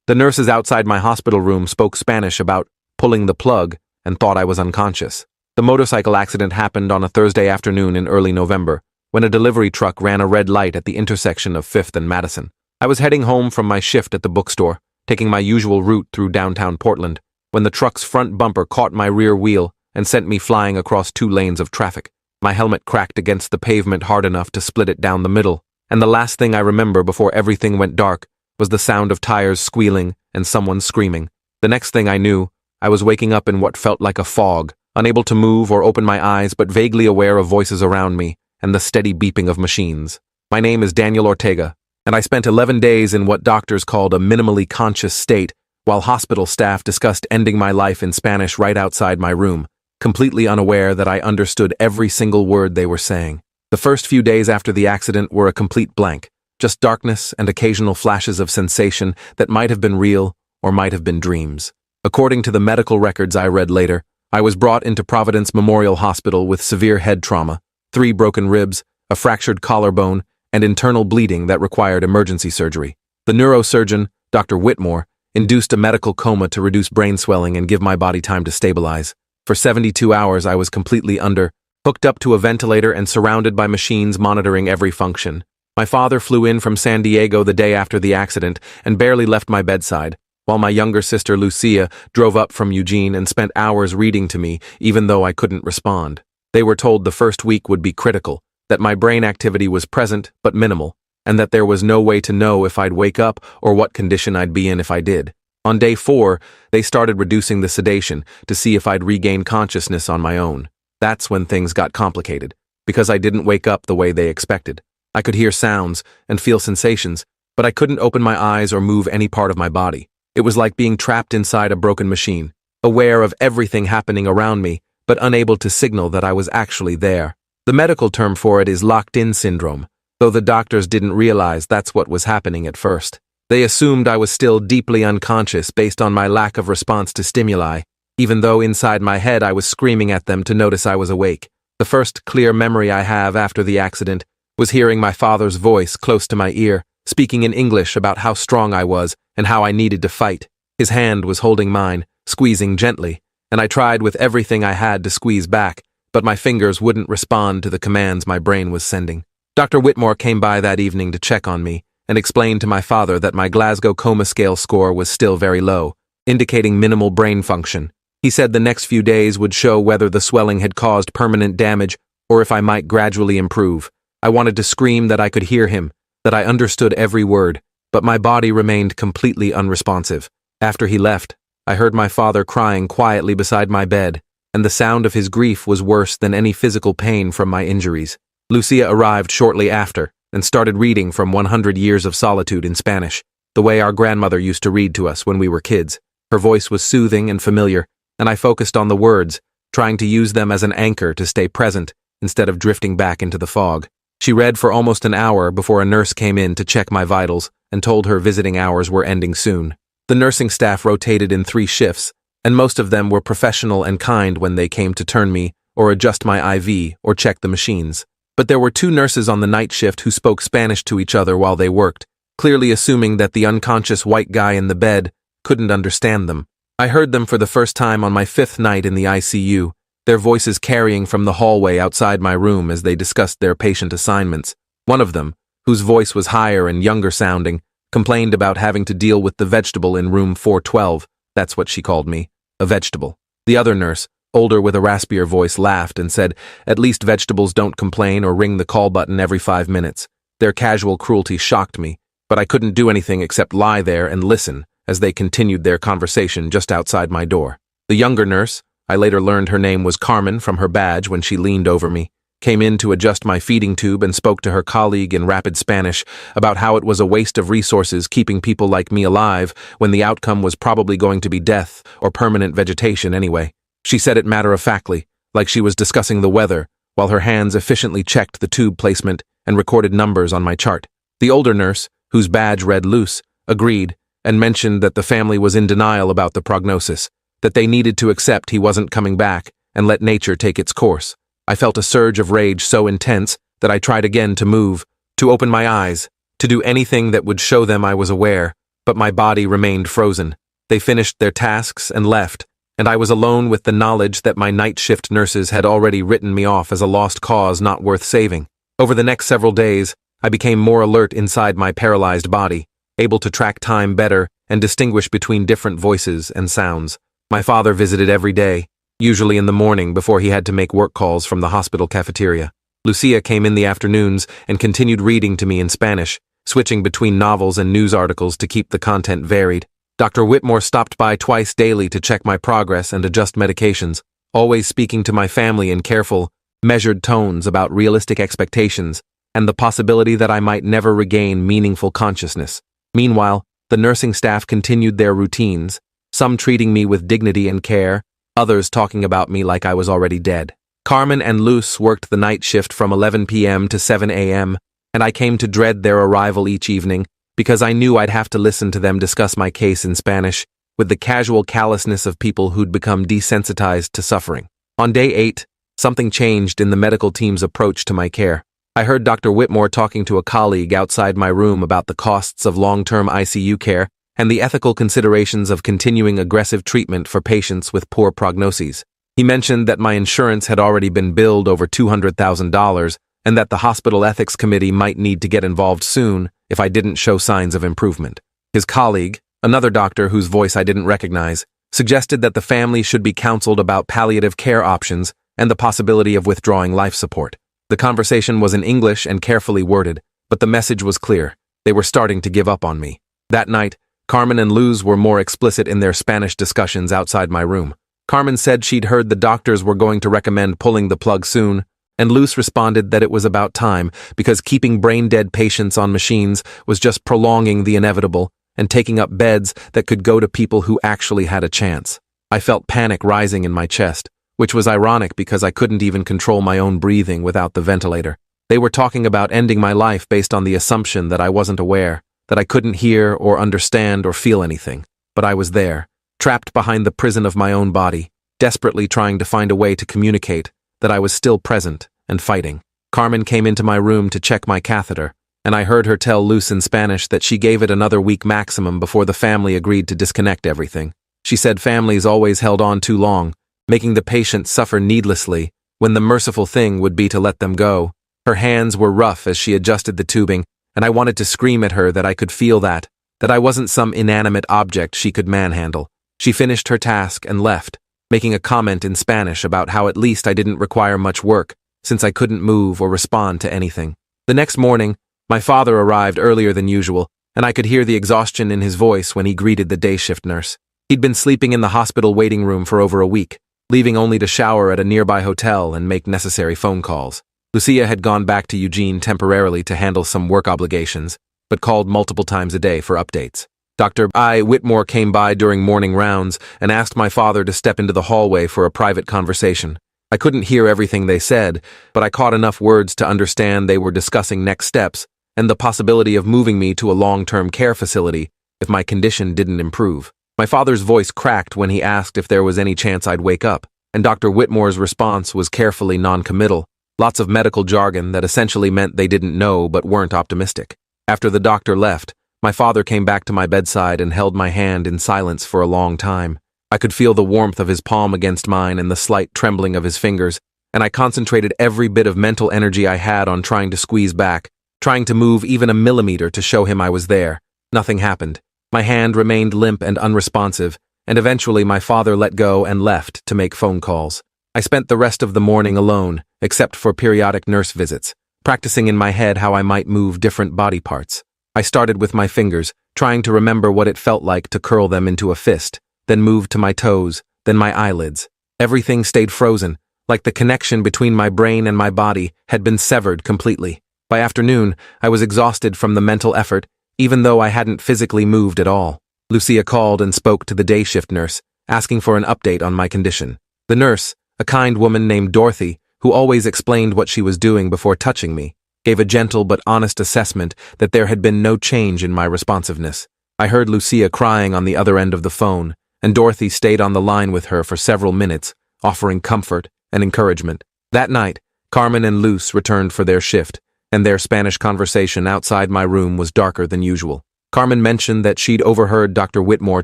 The nurses outside my hospital room spoke Spanish about pulling the plug and thought I was unconscious. The motorcycle accident happened on a Thursday afternoon in early November, when a delivery truck ran a red light at the intersection of 5th and Madison. I was heading home from my shift at the bookstore, taking my usual route through downtown Portland, when the truck's front bumper caught my rear wheel and sent me flying across 2 lanes of traffic. My helmet cracked against the pavement hard enough to split it down the middle, and the last thing I remember before everything went dark was the sound of tires squealing and someone screaming. The next thing I knew, I was waking up in what felt like a fog, unable to move or open my eyes but vaguely aware of voices around me and the steady beeping of machines. My name is Daniel Ortega, and I spent 11 days in what doctors called a minimally conscious state, while hospital staff discussed ending my life in Spanish right outside my room, completely unaware that I understood every single word they were saying. The first few days after the accident were a complete blank, just darkness and occasional flashes of sensation that might have been real or might have been dreams. According to the medical records I read later, I was brought into Providence Memorial Hospital with severe head trauma, 3 broken ribs, a fractured collarbone, and internal bleeding that required emergency surgery. The neurosurgeon, Dr. Whitmore, induced a medical coma to reduce brain swelling and give my body time to stabilize. For 72 hours I was completely hooked up to a ventilator and surrounded by machines monitoring every function. My father flew in from San Diego the day after the accident and barely left my bedside, while my younger sister Lucia drove up from Eugene and spent hours reading to me even though I couldn't respond. They were told the first week would be critical, that my brain activity was present but minimal, and that there was no way to know if I'd wake up or what condition I'd be in if I did. On day 4, they started reducing the sedation to see if I'd regain consciousness on my own. That's when things got complicated, because I didn't wake up the way they expected. I could hear sounds and feel sensations, but I couldn't open my eyes or move any part of my body. It was like being trapped inside a broken machine, aware of everything happening around me, but unable to signal that I was actually there. The medical term for it is locked-in syndrome, though the doctors didn't realize that's what was happening at first. They assumed I was still deeply unconscious based on my lack of response to stimuli, even though inside my head I was screaming at them to notice I was awake. The first clear memory I have after the accident was hearing my father's voice close to my ear, speaking in English about how strong I was and how I needed to fight. His hand was holding mine, squeezing gently, and I tried with everything I had to squeeze back, but my fingers wouldn't respond to the commands my brain was sending. Dr. Whitmore came by that evening to check on me and explained to my father that my Glasgow Coma Scale score was still very low, indicating minimal brain function. He said the next few days would show whether the swelling had caused permanent damage or if I might gradually improve. I wanted to scream that I could hear him, that I understood every word, but my body remained completely unresponsive. After he left, I heard my father crying quietly beside my bed, and the sound of his grief was worse than any physical pain from my injuries. Lucia arrived shortly after and started reading from 100 Years of Solitude in Spanish, the way our grandmother used to read to us when we were kids. Her voice was soothing and familiar, and I focused on the words, trying to use them as an anchor to stay present instead of drifting back into the fog. She read for almost an hour before a nurse came in to check my vitals and told her visiting hours were ending soon. The nursing staff rotated in 3 shifts, and most of them were professional and kind when they came to turn me or adjust my IV or check the machines. But there were 2 nurses on the night shift who spoke Spanish to each other while they worked, clearly assuming that the unconscious white guy in the bed couldn't understand them. I heard them for the first time on my 5th night in the ICU, their voices carrying from the hallway outside my room as they discussed their patient assignments. One of them, whose voice was higher and younger sounding, complained about having to deal with the vegetable in room 412, that's what she called me, a vegetable. The other nurse, older with a raspier voice, laughed and said, "At least vegetables don't complain or ring the call button every 5 minutes." Their casual cruelty shocked me, but I couldn't do anything except lie there and listen as they continued their conversation just outside my door. The younger nurse, I later learned her name was Carmen from her badge when she leaned over me, came in to adjust my feeding tube and spoke to her colleague in rapid Spanish about how it was a waste of resources keeping people like me alive when the outcome was probably going to be death or permanent vegetation anyway. She said it matter-of-factly, like she was discussing the weather, while her hands efficiently checked the tube placement and recorded numbers on my chart. The older nurse, whose badge read loose, agreed and mentioned that the family was in denial about the prognosis, that they needed to accept he wasn't coming back and let nature take its course. I felt a surge of rage so intense that I tried again to move, to open my eyes, to do anything that would show them I was aware, but my body remained frozen. They finished their tasks and left, and I was alone with the knowledge that my night shift nurses had already written me off as a lost cause not worth saving. Over the next several days, I became more alert inside my paralyzed body, able to track time better and distinguish between different voices and sounds. My father visited every day, usually in the morning before he had to make work calls from the hospital cafeteria. Lucia came in the afternoons and continued reading to me in Spanish, switching between novels and news articles to keep the content varied. Dr. Whitmore stopped by twice daily to check my progress and adjust medications, always speaking to my family in careful, measured tones about realistic expectations and the possibility that I might never regain meaningful consciousness. Meanwhile, the nursing staff continued their routines, some treating me with dignity and care, others talking about me like I was already dead. Carmen and Luz worked the night shift from 11 p.m. to 7 a.m., and I came to dread their arrival each evening because I knew I'd have to listen to them discuss my case in Spanish with the casual callousness of people who'd become desensitized to suffering. On day 8, something changed in the medical team's approach to my care. I heard Dr. Whitmore talking to a colleague outside my room about the costs of long-term ICU care and the ethical considerations of continuing aggressive treatment for patients with poor prognoses. He mentioned that my insurance had already been billed over $200,000 and that the hospital ethics committee might need to get involved soon if I didn't show signs of improvement. His colleague, another doctor whose voice I didn't recognize, suggested that the family should be counseled about palliative care options and the possibility of withdrawing life support. The conversation was in English and carefully worded, but the message was clear. They were starting to give up on me. That night, Carmen and Luz were more explicit in their Spanish discussions outside my room. Carmen said she'd heard the doctors were going to recommend pulling the plug soon, and Luz responded that it was about time because keeping brain-dead patients on machines was just prolonging the inevitable and taking up beds that could go to people who actually had a chance. I felt panic rising in my chest, which was ironic because I couldn't even control my own breathing without the ventilator. They were talking about ending my life based on the assumption that I wasn't aware, that I couldn't hear or understand or feel anything. But I was there, trapped behind the prison of my own body, desperately trying to find a way to communicate that I was still present and fighting. Carmen came into my room to check my catheter, and I heard her tell Luz in Spanish that she gave it another week maximum before the family agreed to disconnect everything. She said families always held on too long, making the patient suffer needlessly when the merciful thing would be to let them go. Her hands were rough as she adjusted the tubing, and I wanted to scream at her that I could feel that I wasn't some inanimate object she could manhandle. She finished her task and left, making a comment in Spanish about how at least I didn't require much work, since I couldn't move or respond to anything. The next morning, my father arrived earlier than usual, and I could hear the exhaustion in his voice when he greeted the day shift nurse. He'd been sleeping in the hospital waiting room for over a week, leaving only to shower at a nearby hotel and make necessary phone calls. Lucia had gone back to Eugene temporarily to handle some work obligations, but called multiple times a day for updates. Dr. Whitmore came by during morning rounds and asked my father to step into the hallway for a private conversation. I couldn't hear everything they said, but I caught enough words to understand they were discussing next steps and the possibility of moving me to a long-term care facility if my condition didn't improve. My father's voice cracked when he asked if there was any chance I'd wake up, and Dr. Whitmore's response was carefully non-committal, lots of medical jargon that essentially meant they didn't know but weren't optimistic. After the doctor left, my father came back to my bedside and held my hand in silence for a long time. I could feel the warmth of his palm against mine and the slight trembling of his fingers, and I concentrated every bit of mental energy I had on trying to squeeze back, trying to move even a millimeter to show him I was there. Nothing happened. My hand remained limp and unresponsive, and eventually my father let go and left to make phone calls. I spent the rest of the morning alone, except for periodic nurse visits, practicing in my head how I might move different body parts. I started with my fingers, trying to remember what it felt like to curl them into a fist, then moved to my toes, then my eyelids. Everything stayed frozen, like the connection between my brain and my body had been severed completely. By afternoon, I was exhausted from the mental effort, even though I hadn't physically moved at all. Lucia called and spoke to the day shift nurse, asking for an update on my condition. The nurse, a kind woman named Dorothy, who always explained what she was doing before touching me, gave a gentle but honest assessment that there had been no change in my responsiveness. I heard Lucia crying on the other end of the phone, and Dorothy stayed on the line with her for several minutes, offering comfort and encouragement. That night, Carmen and Luz returned for their shift, and their Spanish conversation outside my room was darker than usual. Carmen mentioned that she'd overheard Dr. Whitmore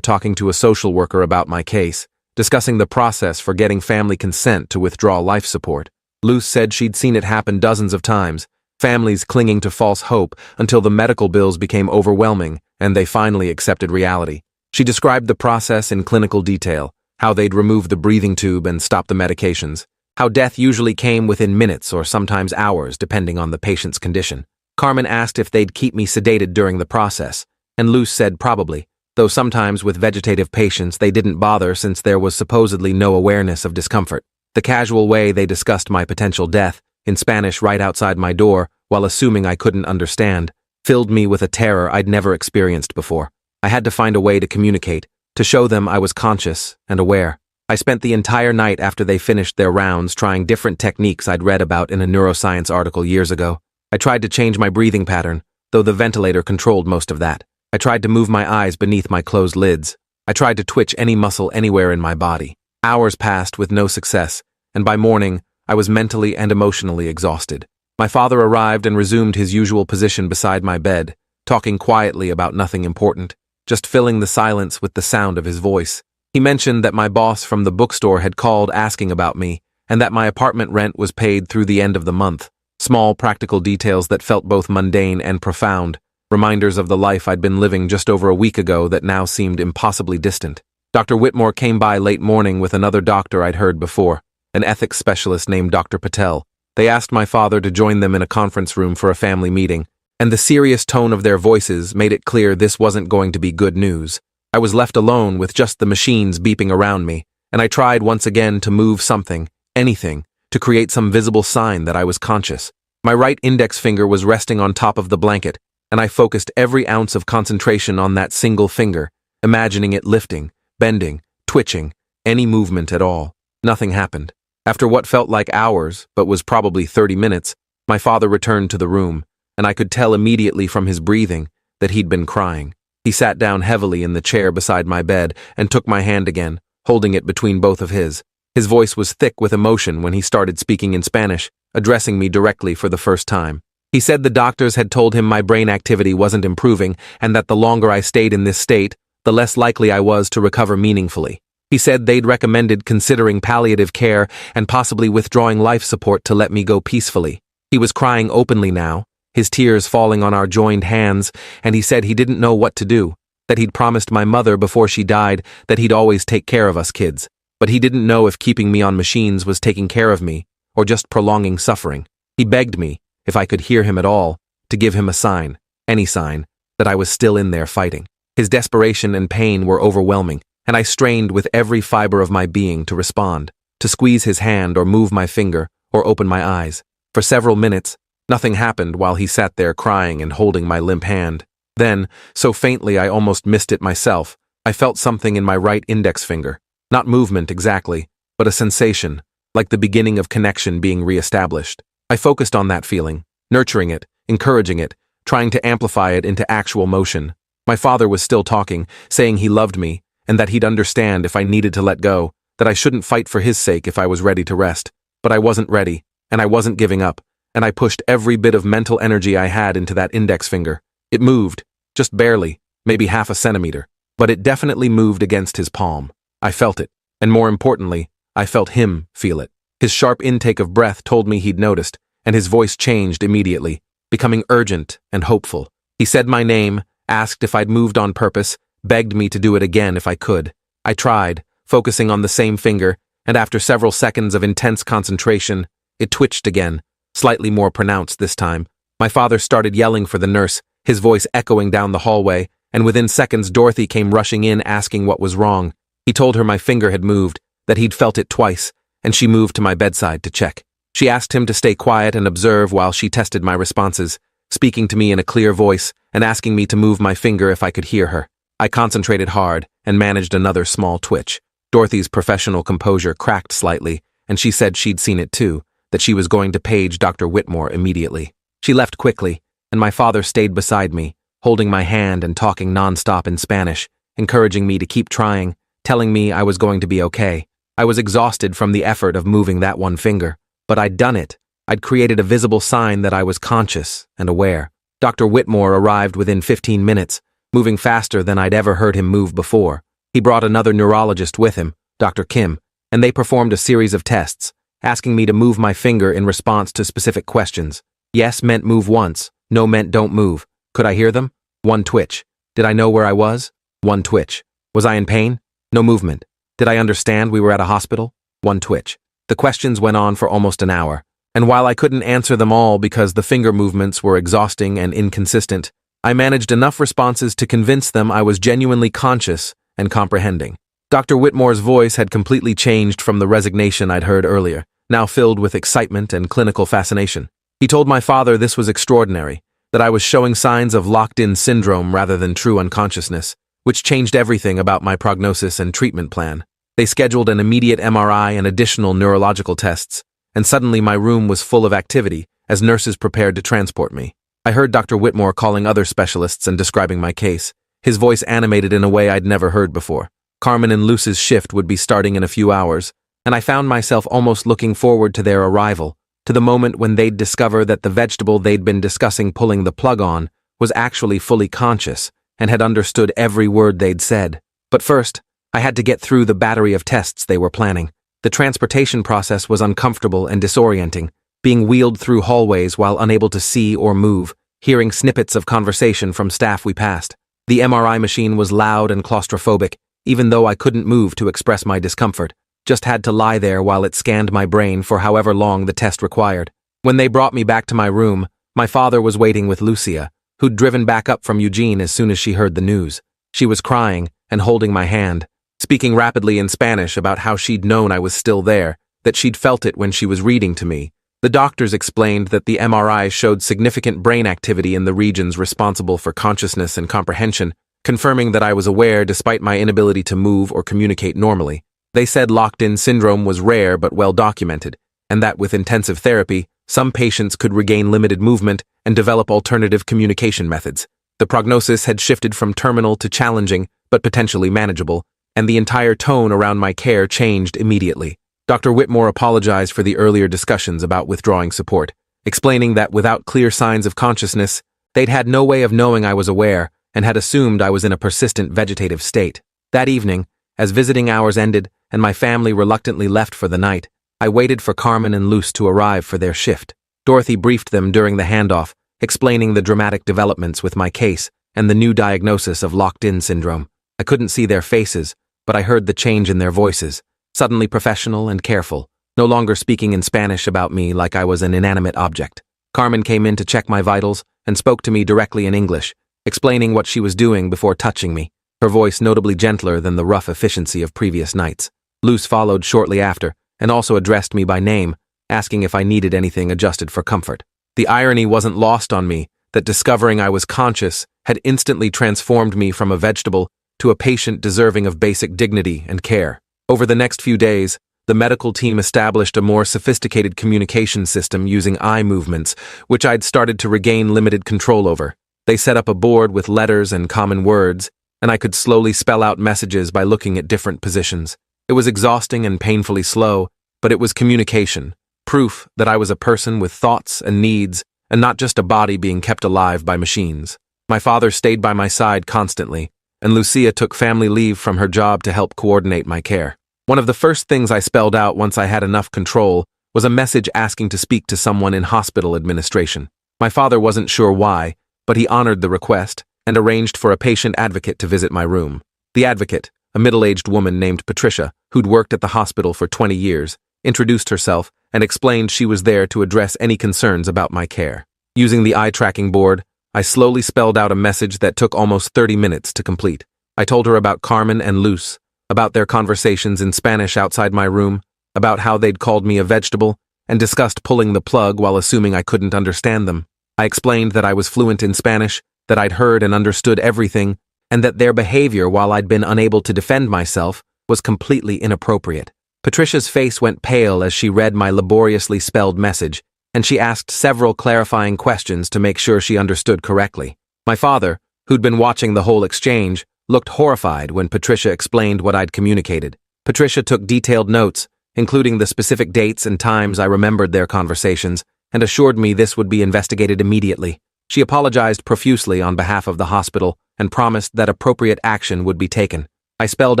talking to a social worker about my case, discussing the process for getting family consent to withdraw life support. Luce said she'd seen it happen dozens of times, families clinging to false hope until the medical bills became overwhelming and they finally accepted reality. She described the process in clinical detail, how they'd remove the breathing tube and stop the medications, how death usually came within minutes or sometimes hours depending on the patient's condition. Carmen asked if they'd keep me sedated during the process, and Luce said probably, though sometimes with vegetative patients they didn't bother since there was supposedly no awareness of discomfort. The casual way they discussed my potential death, in Spanish right outside my door, while assuming I couldn't understand, filled me with a terror I'd never experienced before. I had to find a way to communicate, to show them I was conscious and aware. I spent the entire night after they finished their rounds trying different techniques I'd read about in a neuroscience article years ago. I tried to change my breathing pattern, though the ventilator controlled most of that. I tried to move my eyes beneath my closed lids. I tried to twitch any muscle anywhere in my body. Hours passed with no success, and by morning, I was mentally and emotionally exhausted. My father arrived and resumed his usual position beside my bed, talking quietly about nothing important, just filling the silence with the sound of his voice. He mentioned that my boss from the bookstore had called asking about me, and that my apartment rent was paid through the end of the month. Small, practical details that felt both mundane and profound, reminders of the life I'd been living just over a week ago that now seemed impossibly distant. Dr. Whitmore came by late morning with another doctor I'd heard before, an ethics specialist named Dr. Patel. They asked my father to join them in a conference room for a family meeting, and the serious tone of their voices made it clear this wasn't going to be good news. I was left alone with just the machines beeping around me, and I tried once again to move something, anything, to create some visible sign that I was conscious. My right index finger was resting on top of the blanket, and I focused every ounce of concentration on that single finger, imagining it lifting, bending, twitching, any movement at all. Nothing happened. After what felt like hours, but was probably 30 minutes, my father returned to the room, and I could tell immediately from his breathing that he'd been crying. He sat down heavily in the chair beside my bed and took my hand again, holding it between both of his. His voice was thick with emotion when he started speaking in Spanish, addressing me directly for the first time. He said the doctors had told him my brain activity wasn't improving and that the longer I stayed in this state, the less likely I was to recover meaningfully. He said they'd recommended considering palliative care and possibly withdrawing life support to let me go peacefully. He was crying openly now, his tears falling on our joined hands, and he said he didn't know what to do, that he'd promised my mother before she died that he'd always take care of us kids, but he didn't know if keeping me on machines was taking care of me or just prolonging suffering. He begged me, if I could hear him at all, to give him a sign, any sign, that I was still in there fighting. His desperation and pain were overwhelming, and I strained with every fiber of my being to respond, to squeeze his hand or move my finger or open my eyes. For several minutes, nothing happened while he sat there crying and holding my limp hand. Then, so faintly I almost missed it myself, I felt something in my right index finger. Not movement exactly, but a sensation, like the beginning of connection being reestablished. I focused on that feeling, nurturing it, encouraging it, trying to amplify it into actual motion. My father was still talking, saying he loved me, and that he'd understand if I needed to let go, that I shouldn't fight for his sake if I was ready to rest. But I wasn't ready, and I wasn't giving up, and I pushed every bit of mental energy I had into that index finger. It moved, just barely, maybe half a centimeter, but it definitely moved against his palm. I felt it, and more importantly, I felt him feel it. His sharp intake of breath told me he'd noticed, and his voice changed immediately, becoming urgent and hopeful. He said my name, asked if I'd moved on purpose, begged me to do it again if I could. I tried, focusing on the same finger, and after several seconds of intense concentration, it twitched again, slightly more pronounced this time. My father started yelling for the nurse, his voice echoing down the hallway, and within seconds Dorothy came rushing in asking what was wrong. He told her my finger had moved, that he'd felt it twice, and she moved to my bedside to check. She asked him to stay quiet and observe while she tested my responses, speaking to me in a clear voice and asking me to move my finger if I could hear her. I concentrated hard and managed another small twitch. Dorothy's professional composure cracked slightly, and she said she'd seen it too, that she was going to page Dr. Whitmore immediately. She left quickly, and my father stayed beside me, holding my hand and talking nonstop in Spanish, encouraging me to keep trying, telling me I was going to be okay. I was exhausted from the effort of moving that one finger, but I'd done it. I'd created a visible sign that I was conscious and aware. Dr. Whitmore arrived within 15 minutes, moving faster than I'd ever heard him move before. He brought another neurologist with him, Dr. Kim, and they performed a series of tests, asking me to move my finger in response to specific questions. Yes meant move once, no meant don't move. Could I hear them? One twitch. Did I know where I was? One twitch. Was I in pain? No movement. Did I understand we were at a hospital? One twitch. The questions went on for almost an hour, and while I couldn't answer them all because the finger movements were exhausting and inconsistent, I managed enough responses to convince them I was genuinely conscious and comprehending. Dr. Whitmore's voice had completely changed from the resignation I'd heard earlier, now filled with excitement and clinical fascination. He told my father this was extraordinary, that I was showing signs of locked-in syndrome rather than true unconsciousness, which changed everything about my prognosis and treatment plan. They scheduled an immediate MRI and additional neurological tests, and suddenly my room was full of activity as nurses prepared to transport me. I heard Dr. Whitmore calling other specialists and describing my case, his voice animated in a way I'd never heard before. Carmen and Luz's shift would be starting in a few hours, and I found myself almost looking forward to their arrival, to the moment when they'd discover that the vegetable they'd been discussing pulling the plug on was actually fully conscious and had understood every word they'd said. But first, I had to get through the battery of tests they were planning. The transportation process was uncomfortable and disorienting, being wheeled through hallways while unable to see or move, hearing snippets of conversation from staff we passed. The MRI machine was loud and claustrophobic, even though I couldn't move to express my discomfort, just had to lie there while it scanned my brain for however long the test required. When they brought me back to my room, my father was waiting with Lucia, who'd driven back up from Eugene as soon as she heard the news. She was crying and holding my hand, speaking rapidly in Spanish about how she'd known I was still there, that she'd felt it when she was reading to me. The doctors explained that the MRI showed significant brain activity in the regions responsible for consciousness and comprehension, confirming that I was aware despite my inability to move or communicate normally. They said locked-in syndrome was rare but well documented, and that with intensive therapy, some patients could regain limited movement and develop alternative communication methods. The prognosis had shifted from terminal to challenging, but potentially manageable, and the entire tone around my care changed immediately. Dr. Whitmore apologized for the earlier discussions about withdrawing support, explaining that without clear signs of consciousness, they'd had no way of knowing I was aware and had assumed I was in a persistent vegetative state. That evening, as visiting hours ended and my family reluctantly left for the night, I waited for Carmen and Luz to arrive for their shift. Dorothy briefed them during the handoff, explaining the dramatic developments with my case and the new diagnosis of locked-in syndrome. I couldn't see their faces, but I heard the change in their voices, suddenly professional and careful, no longer speaking in Spanish about me like I was an inanimate object. Carmen came in to check my vitals and spoke to me directly in English, explaining what she was doing before touching me, her voice notably gentler than the rough efficiency of previous nights. Luz followed shortly after, and also addressed me by name, asking if I needed anything adjusted for comfort. The irony wasn't lost on me that discovering I was conscious had instantly transformed me from a vegetable to a patient deserving of basic dignity and care. Over the next few days, the medical team established a more sophisticated communication system using eye movements, which I'd started to regain limited control over. They set up a board with letters and common words, and I could slowly spell out messages by looking at different positions. It was exhausting and painfully slow, but it was communication, proof that I was a person with thoughts and needs, and not just a body being kept alive by machines. My father stayed by my side constantly, and Lucia took family leave from her job to help coordinate my care. One of the first things I spelled out once I had enough control was a message asking to speak to someone in hospital administration. My father wasn't sure why, but he honored the request and arranged for a patient advocate to visit my room. The advocate, a middle-aged woman named Patricia, who'd worked at the hospital for 20 years, introduced herself and explained she was there to address any concerns about my care. Using the eye-tracking board, I slowly spelled out a message that took almost 30 minutes to complete. I told her about Carmen and Luz, about their conversations in Spanish outside my room, about how they'd called me a vegetable, and discussed pulling the plug while assuming I couldn't understand them. I explained that I was fluent in Spanish, that I'd heard and understood everything, and that their behavior while I'd been unable to defend myself was completely inappropriate. Patricia's face went pale as she read my laboriously spelled message, and she asked several clarifying questions to make sure she understood correctly. My father, who'd been watching the whole exchange, looked horrified when Patricia explained what I'd communicated. Patricia took detailed notes, including the specific dates and times I remembered their conversations, and assured me this would be investigated immediately. She apologized profusely on behalf of the hospital and promised that appropriate action would be taken. I spelled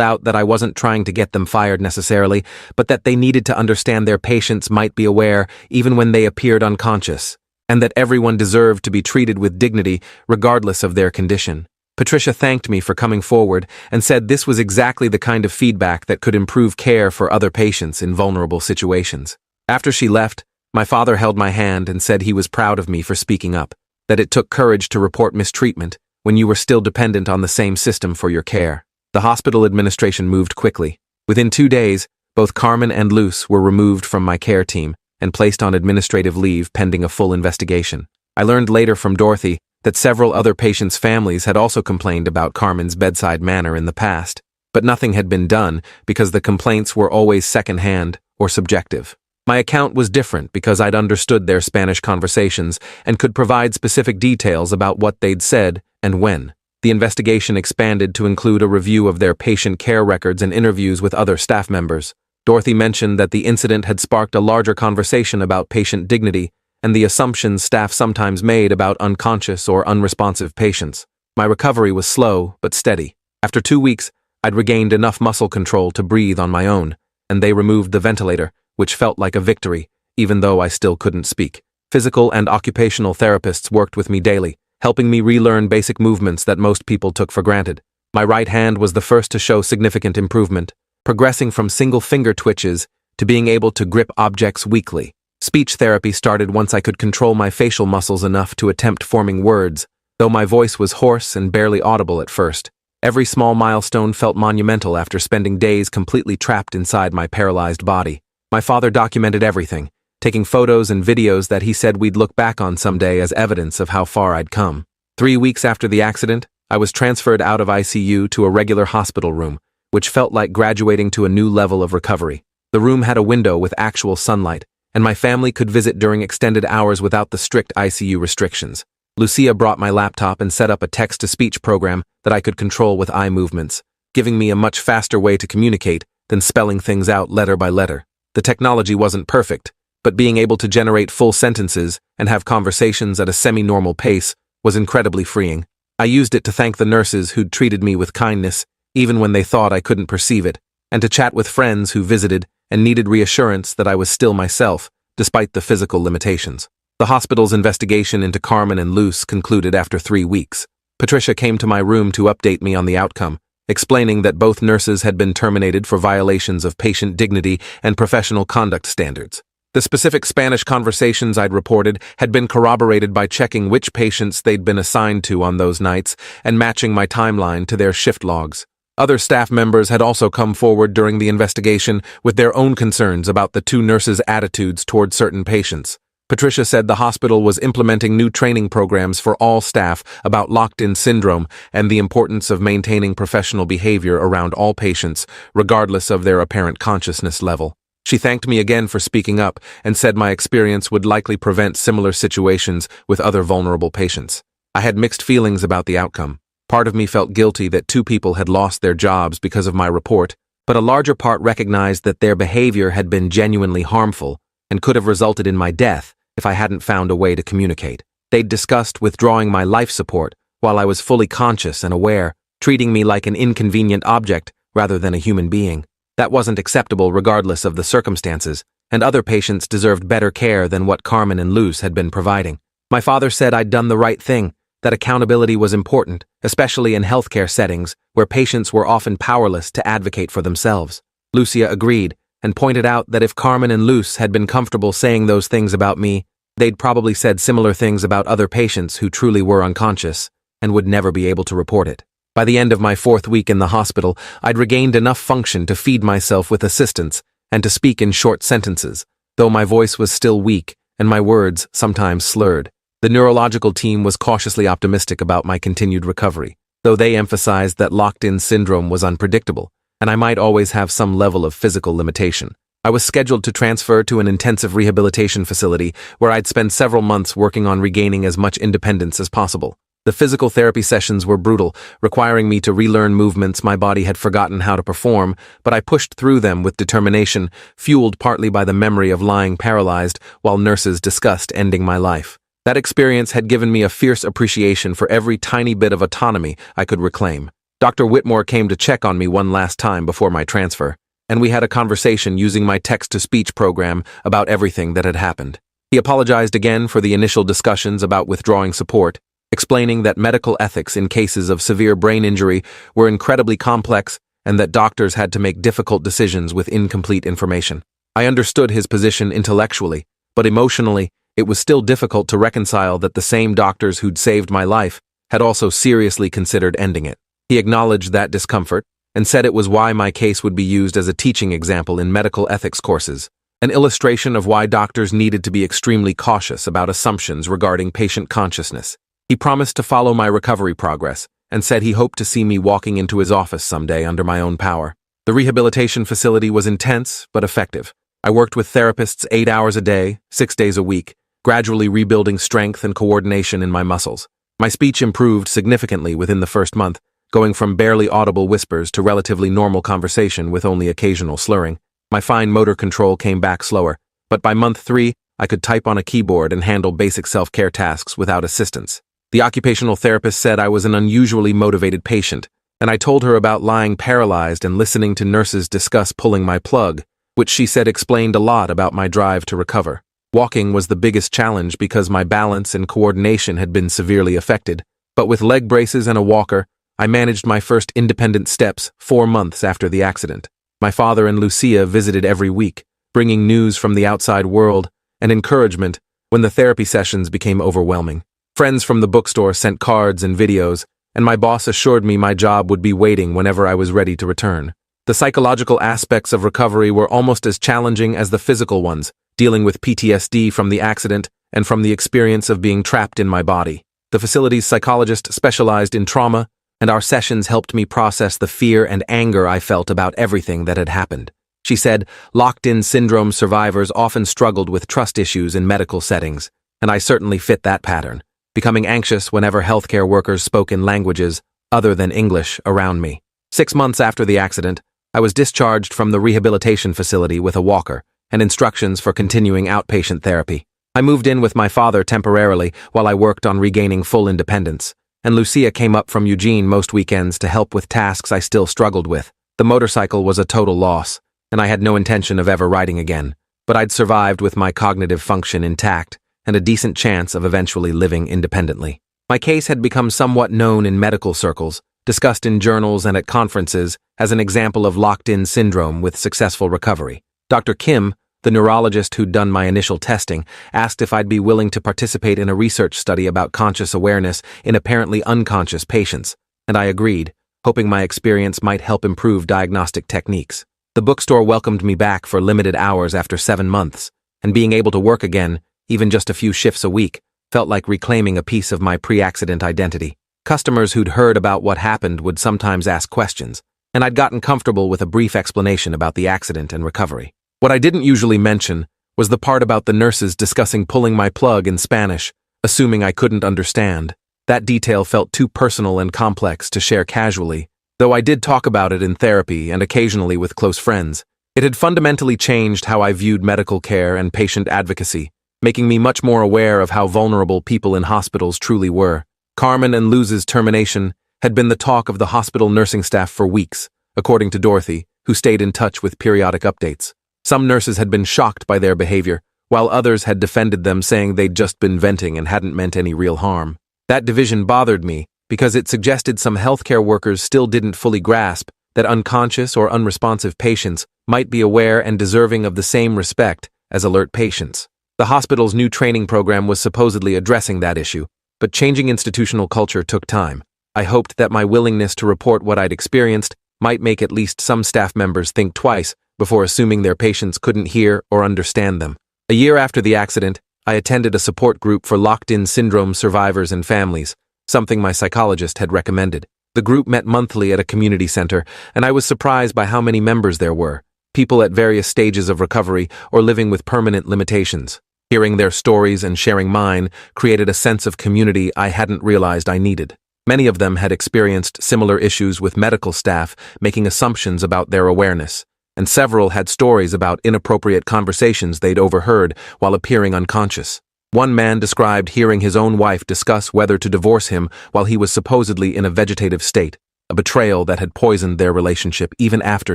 out that I wasn't trying to get them fired necessarily, but that they needed to understand their patients might be aware even when they appeared unconscious, and that everyone deserved to be treated with dignity regardless of their condition. Patricia thanked me for coming forward and said this was exactly the kind of feedback that could improve care for other patients in vulnerable situations. After she left, my father held my hand and said he was proud of me for speaking up, that it took courage to report mistreatment when you were still dependent on the same system for your care. The hospital administration moved quickly. Within 2 days, both Carmen and Luz were removed from my care team and placed on administrative leave pending a full investigation. I learned later from Dorothy that several other patients' families had also complained about Carmen's bedside manner in the past, but nothing had been done because the complaints were always secondhand or subjective. My account was different because I'd understood their Spanish conversations and could provide specific details about what they'd said and when. The investigation expanded to include a review of their patient care records and interviews with other staff members. Dorothy mentioned that the incident had sparked a larger conversation about patient dignity and the assumptions staff sometimes made about unconscious or unresponsive patients. My recovery was slow but steady. After 2 weeks, I'd regained enough muscle control to breathe on my own, and they removed the ventilator, which felt like a victory, even though I still couldn't speak. Physical and occupational therapists worked with me daily, helping me relearn basic movements that most people took for granted. My right hand was the first to show significant improvement, progressing from single finger twitches to being able to grip objects weakly. Speech therapy started once I could control my facial muscles enough to attempt forming words, though my voice was hoarse and barely audible at first. Every small milestone felt monumental after spending days completely trapped inside my paralyzed body. My father documented everything, taking photos and videos that he said we'd look back on someday as evidence of how far I'd come. 3 weeks after the accident, I was transferred out of ICU to a regular hospital room, which felt like graduating to a new level of recovery. The room had a window with actual sunlight, and my family could visit during extended hours without the strict ICU restrictions. Lucia brought my laptop and set up a text-to-speech program that I could control with eye movements, giving me a much faster way to communicate than spelling things out letter by letter. The technology wasn't perfect, but being able to generate full sentences and have conversations at a semi-normal pace was incredibly freeing. I used it to thank the nurses who'd treated me with kindness, even when they thought I couldn't perceive it, and to chat with friends who visited and needed reassurance that I was still myself, despite the physical limitations. The hospital's investigation into Carmen and Luz concluded after 3 weeks. Patricia came to my room to update me on the outcome, explaining that both nurses had been terminated for violations of patient dignity and professional conduct standards. The specific Spanish conversations I'd reported had been corroborated by checking which patients they'd been assigned to on those nights and matching my timeline to their shift logs. Other staff members had also come forward during the investigation with their own concerns about the 2 nurses' attitudes toward certain patients. Patricia said the hospital was implementing new training programs for all staff about locked-in syndrome and the importance of maintaining professional behavior around all patients, regardless of their apparent consciousness level. She thanked me again for speaking up and said my experience would likely prevent similar situations with other vulnerable patients. I had mixed feelings about the outcome. Part of me felt guilty that 2 people had lost their jobs because of my report, but a larger part recognized that their behavior had been genuinely harmful and could have resulted in my death if I hadn't found a way to communicate. They'd discussed withdrawing my life support while I was fully conscious and aware, treating me like an inconvenient object rather than a human being. That wasn't acceptable regardless of the circumstances, and other patients deserved better care than what Carmen and Luz had been providing. My father said I'd done the right thing, that accountability was important, especially in healthcare settings where patients were often powerless to advocate for themselves. Lucia agreed and pointed out that if Carmen and Luz had been comfortable saying those things about me, they'd probably said similar things about other patients who truly were unconscious and would never be able to report it. By the end of my 4th week in the hospital, I'd regained enough function to feed myself with assistance and to speak in short sentences, though my voice was still weak and my words sometimes slurred. The neurological team was cautiously optimistic about my continued recovery, though they emphasized that locked-in syndrome was unpredictable, and I might always have some level of physical limitation. I was scheduled to transfer to an intensive rehabilitation facility where I'd spend several months working on regaining as much independence as possible. The physical therapy sessions were brutal, requiring me to relearn movements my body had forgotten how to perform, but I pushed through them with determination, fueled partly by the memory of lying paralyzed while nurses discussed ending my life. That experience had given me a fierce appreciation for every tiny bit of autonomy I could reclaim. Dr. Whitmore came to check on me one last time before my transfer, and we had a conversation using my text-to-speech program about everything that had happened. He apologized again for the initial discussions about withdrawing support, explaining that medical ethics in cases of severe brain injury were incredibly complex and that doctors had to make difficult decisions with incomplete information. I understood his position intellectually, but emotionally, it was still difficult to reconcile that the same doctors who'd saved my life had also seriously considered ending it. He acknowledged that discomfort and said it was why my case would be used as a teaching example in medical ethics courses, an illustration of why doctors needed to be extremely cautious about assumptions regarding patient consciousness. He promised to follow my recovery progress and said he hoped to see me walking into his office someday under my own power. The rehabilitation facility was intense but effective. I worked with therapists 8 hours a day, 6 days a week, gradually rebuilding strength and coordination in my muscles. My speech improved significantly within the first month, going from barely audible whispers to relatively normal conversation with only occasional slurring. My fine motor control came back slower, but by month 3, I could type on a keyboard and handle basic self-care tasks without assistance. The occupational therapist said I was an unusually motivated patient, and I told her about lying paralyzed and listening to nurses discuss pulling my plug, which she said explained a lot about my drive to recover. Walking was the biggest challenge because my balance and coordination had been severely affected, but with leg braces and a walker, I managed my first independent steps 4 months after the accident. My father and Lucia visited every week, bringing news from the outside world and encouragement when the therapy sessions became overwhelming. Friends from the bookstore sent cards and videos, and my boss assured me my job would be waiting whenever I was ready to return. The psychological aspects of recovery were almost as challenging as the physical ones, dealing with PTSD from the accident and from the experience of being trapped in my body. The facility's psychologist specialized in trauma, and our sessions helped me process the fear and anger I felt about everything that had happened. She said locked-in syndrome survivors often struggled with trust issues in medical settings, and I certainly fit that pattern, becoming anxious whenever healthcare workers spoke in languages other than English around me. 6 months after the accident, I was discharged from the rehabilitation facility with a walker and instructions for continuing outpatient therapy. I moved in with my father temporarily while I worked on regaining full independence, and Lucia came up from Eugene most weekends to help with tasks I still struggled with. The motorcycle was a total loss, and I had no intention of ever riding again, but I'd survived with my cognitive function intact and a decent chance of eventually living independently. My case had become somewhat known in medical circles, discussed in journals and at conferences as an example of locked-in syndrome with successful recovery. Dr. Kim, the neurologist who'd done my initial testing, asked if I'd be willing to participate in a research study about conscious awareness in apparently unconscious patients, and I agreed, hoping my experience might help improve diagnostic techniques. The bookstore welcomed me back for limited hours after 7 months, and being able to work again, even just a few shifts a week, felt like reclaiming a piece of my pre-accident identity. Customers who'd heard about what happened would sometimes ask questions, and I'd gotten comfortable with a brief explanation about the accident and recovery. What I didn't usually mention was the part about the nurses discussing pulling my plug in Spanish, assuming I couldn't understand. That detail felt too personal and complex to share casually, though I did talk about it in therapy and occasionally with close friends. It had fundamentally changed how I viewed medical care and patient advocacy, making me much more aware of how vulnerable people in hospitals truly were. Carmen and Luz's termination had been the talk of the hospital nursing staff for weeks, according to Dorothy, who stayed in touch with periodic updates. Some nurses had been shocked by their behavior, while others had defended them, saying they'd just been venting and hadn't meant any real harm. That division bothered me because it suggested some healthcare workers still didn't fully grasp that unconscious or unresponsive patients might be aware and deserving of the same respect as alert patients. The hospital's new training program was supposedly addressing that issue, but changing institutional culture took time. I hoped that my willingness to report what I'd experienced might make at least some staff members think twice before assuming their patients couldn't hear or understand them. A year after the accident, I attended a support group for locked-in syndrome survivors and families, something my psychologist had recommended. The group met monthly at a community center, and I was surprised by how many members there were, people at various stages of recovery or living with permanent limitations. Hearing their stories and sharing mine created a sense of community I hadn't realized I needed. Many of them had experienced similar issues with medical staff making assumptions about their awareness, and several had stories about inappropriate conversations they'd overheard while appearing unconscious. One man described hearing his own wife discuss whether to divorce him while he was supposedly in a vegetative state, a betrayal that had poisoned their relationship even after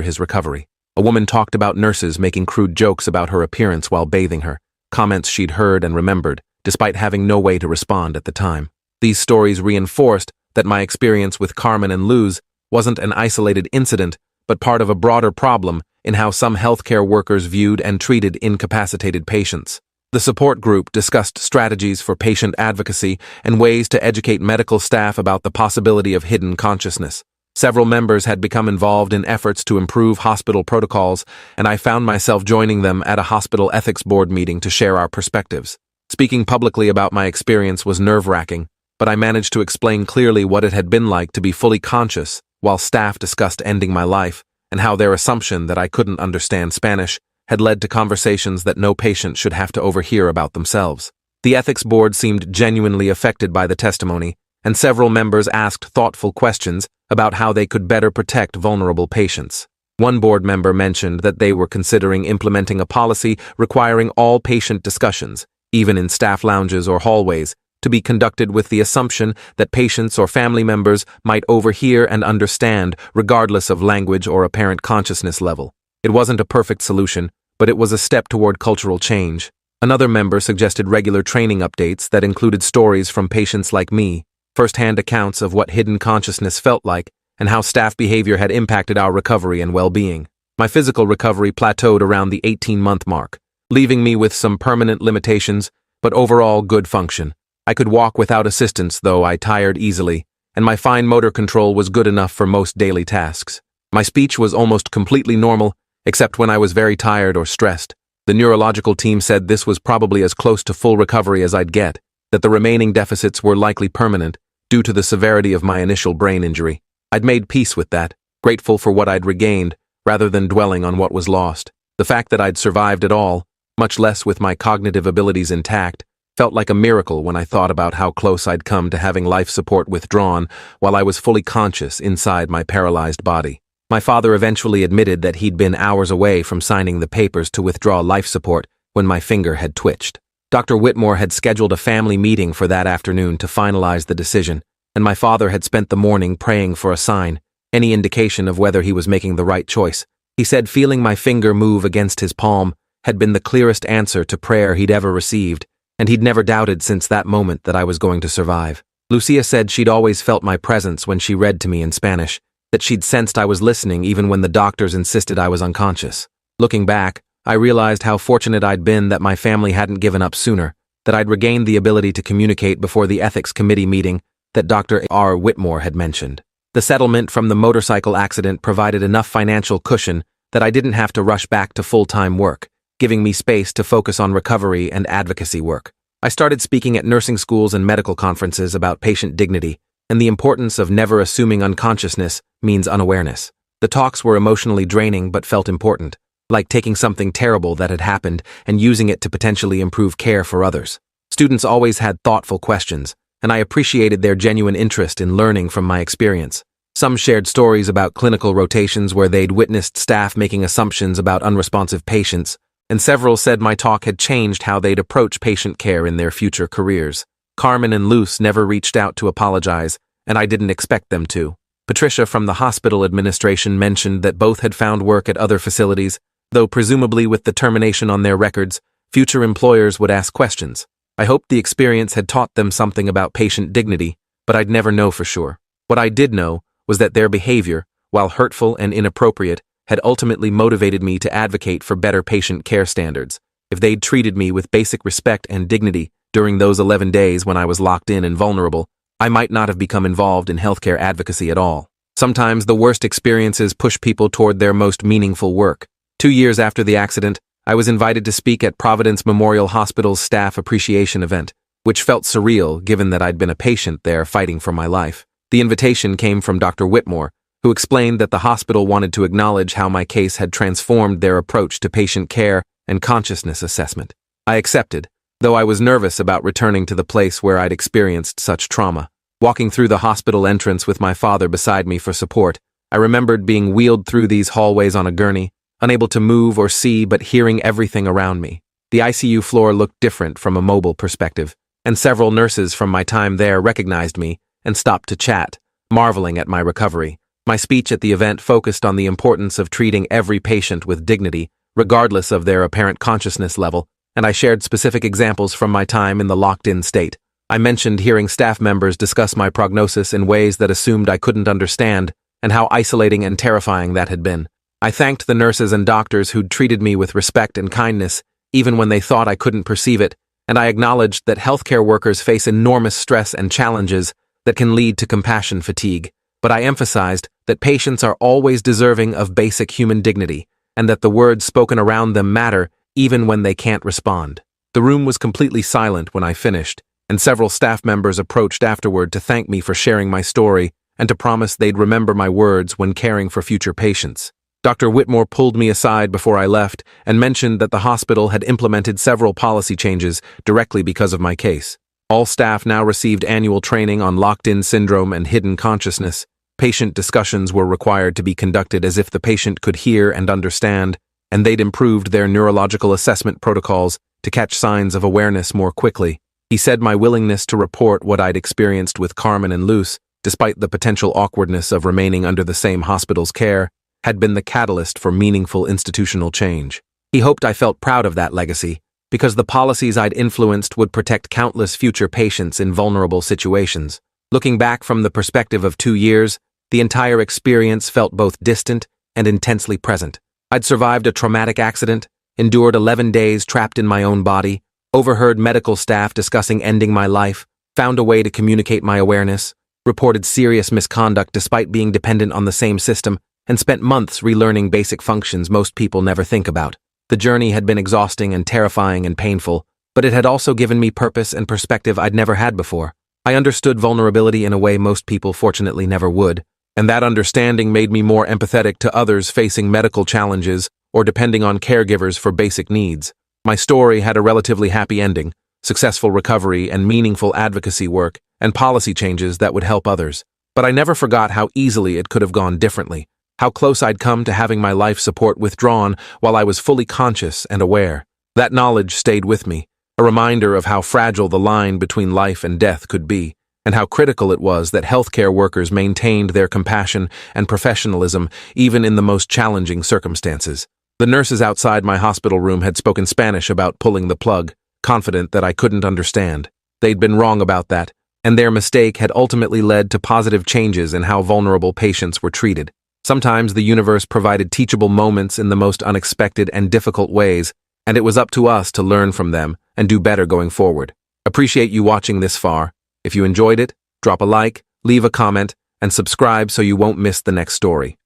his recovery. A woman talked about nurses making crude jokes about her appearance while bathing her, comments she'd heard and remembered, despite having no way to respond at the time. These stories reinforced that my experience with Carmen and Luz wasn't an isolated incident, but part of a broader problem in how some healthcare workers viewed and treated incapacitated patients. The support group discussed strategies for patient advocacy and ways to educate medical staff about the possibility of hidden consciousness. Several members had become involved in efforts to improve hospital protocols, and I found myself joining them at a hospital ethics board meeting to share our perspectives. Speaking publicly about my experience was nerve-wracking, but I managed to explain clearly what it had been like to be fully conscious while staff discussed ending my life, and how their assumption that I couldn't understand Spanish had led to conversations that no patient should have to overhear about themselves. The ethics board seemed genuinely affected by the testimony, and several members asked thoughtful questions about how they could better protect vulnerable patients. One board member mentioned that they were considering implementing a policy requiring all patient discussions, even in staff lounges or hallways, to be conducted with the assumption that patients or family members might overhear and understand regardless of language or apparent consciousness level. It wasn't a perfect solution, but it was a step toward cultural change. Another member suggested regular training updates that included stories from patients like me, first-hand accounts of what hidden consciousness felt like and how staff behavior had impacted our recovery and well-being. My physical recovery plateaued around the 18-month mark, leaving me with some permanent limitations, but overall good function. I could walk without assistance, though I tired easily, and my fine motor control was good enough for most daily tasks. My speech was almost completely normal, except when I was very tired or stressed. The neurological team said this was probably as close to full recovery as I'd get, that the remaining deficits were likely permanent due to the severity of my initial brain injury. I'd made peace with that, grateful for what I'd regained, rather than dwelling on what was lost. The fact that I'd survived at all, much less with my cognitive abilities intact, felt like a miracle when I thought about how close I'd come to having life support withdrawn while I was fully conscious inside my paralyzed body. My father eventually admitted that he'd been hours away from signing the papers to withdraw life support when my finger had twitched. Dr. Whitmore had scheduled a family meeting for that afternoon to finalize the decision, and my father had spent the morning praying for a sign, any indication of whether he was making the right choice. He said feeling my finger move against his palm had been the clearest answer to prayer he'd ever received, and he'd never doubted since that moment that I was going to survive. Lucia said she'd always felt my presence when she read to me in Spanish, that she'd sensed I was listening even when the doctors insisted I was unconscious. Looking back, I realized how fortunate I'd been that my family hadn't given up sooner, that I'd regained the ability to communicate before the ethics committee meeting that Dr. R. Whitmore had mentioned. The settlement from the motorcycle accident provided enough financial cushion that I didn't have to rush back to full-time work, giving me space to focus on recovery and advocacy work. I started speaking at nursing schools and medical conferences about patient dignity and the importance of never assuming unconsciousness means unawareness. The talks were emotionally draining but felt important, like taking something terrible that had happened and using it to potentially improve care for others. Students always had thoughtful questions, and I appreciated their genuine interest in learning from my experience. Some shared stories about clinical rotations where they'd witnessed staff making assumptions about unresponsive patients, and several said my talk had changed how they'd approach patient care in their future careers. Carmen and Luz never reached out to apologize, and I didn't expect them to. Patricia from the hospital administration mentioned that both had found work at other facilities, though presumably with the termination on their records, future employers would ask questions. I hoped the experience had taught them something about patient dignity, but I'd never know for sure. What I did know was that their behavior, while hurtful and inappropriate, had ultimately motivated me to advocate for better patient care standards. If they'd treated me with basic respect and dignity during those 11 days when I was locked in and vulnerable, I might not have become involved in healthcare advocacy at all. Sometimes the worst experiences push people toward their most meaningful work. 2 years after the accident, I was invited to speak at Providence Memorial Hospital's staff appreciation event, which felt surreal given that I'd been a patient there fighting for my life. The invitation came from Dr. Whitmore, who explained that the hospital wanted to acknowledge how my case had transformed their approach to patient care and consciousness assessment. I accepted, though I was nervous about returning to the place where I'd experienced such trauma. Walking through the hospital entrance with my father beside me for support, I remembered being wheeled through these hallways on a gurney, unable to move or see but hearing everything around me. The ICU floor looked different from a mobile perspective, and several nurses from my time there recognized me and stopped to chat, marveling at my recovery. My speech at the event focused on the importance of treating every patient with dignity, regardless of their apparent consciousness level, and I shared specific examples from my time in the locked-in state. I mentioned hearing staff members discuss my prognosis in ways that assumed I couldn't understand, and how isolating and terrifying that had been. I thanked the nurses and doctors who'd treated me with respect and kindness, even when they thought I couldn't perceive it, and I acknowledged that healthcare workers face enormous stress and challenges that can lead to compassion fatigue. But I emphasized that patients are always deserving of basic human dignity, and that the words spoken around them matter even when they can't respond. The room was completely silent when I finished, and several staff members approached afterward to thank me for sharing my story and to promise they'd remember my words when caring for future patients. Dr. Whitmore pulled me aside before I left and mentioned that the hospital had implemented several policy changes directly because of my case. All staff now received annual training on locked-in syndrome and hidden consciousness. Patient discussions were required to be conducted as if the patient could hear and understand, and they'd improved their neurological assessment protocols to catch signs of awareness more quickly. He said my willingness to report what I'd experienced with Carmen and Luce, despite the potential awkwardness of remaining under the same hospital's care, had been the catalyst for meaningful institutional change. He hoped I felt proud of that legacy, because the policies I'd influenced would protect countless future patients in vulnerable situations. Looking back from the perspective of 2 years, the entire experience felt both distant and intensely present. I'd survived a traumatic accident, endured 11 days trapped in my own body, overheard medical staff discussing ending my life, found a way to communicate my awareness, reported serious misconduct despite being dependent on the same system, and spent months relearning basic functions most people never think about. The journey had been exhausting and terrifying and painful, but it had also given me purpose and perspective I'd never had before. I understood vulnerability in a way most people fortunately never would, and that understanding made me more empathetic to others facing medical challenges or depending on caregivers for basic needs. My story had a relatively happy ending, successful recovery and meaningful advocacy work, and policy changes that would help others. But I never forgot how easily it could have gone differently, how close I'd come to having my life support withdrawn while I was fully conscious and aware. That knowledge stayed with me, a reminder of how fragile the line between life and death could be, and how critical it was that healthcare workers maintained their compassion and professionalism even in the most challenging circumstances. The nurses outside my hospital room had spoken Spanish about pulling the plug, confident that I couldn't understand. They'd been wrong about that, and their mistake had ultimately led to positive changes in how vulnerable patients were treated. Sometimes the universe provided teachable moments in the most unexpected and difficult ways, and it was up to us to learn from them and do better going forward. Appreciate you watching this far. If you enjoyed it, drop a like, leave a comment, and subscribe so you won't miss the next story.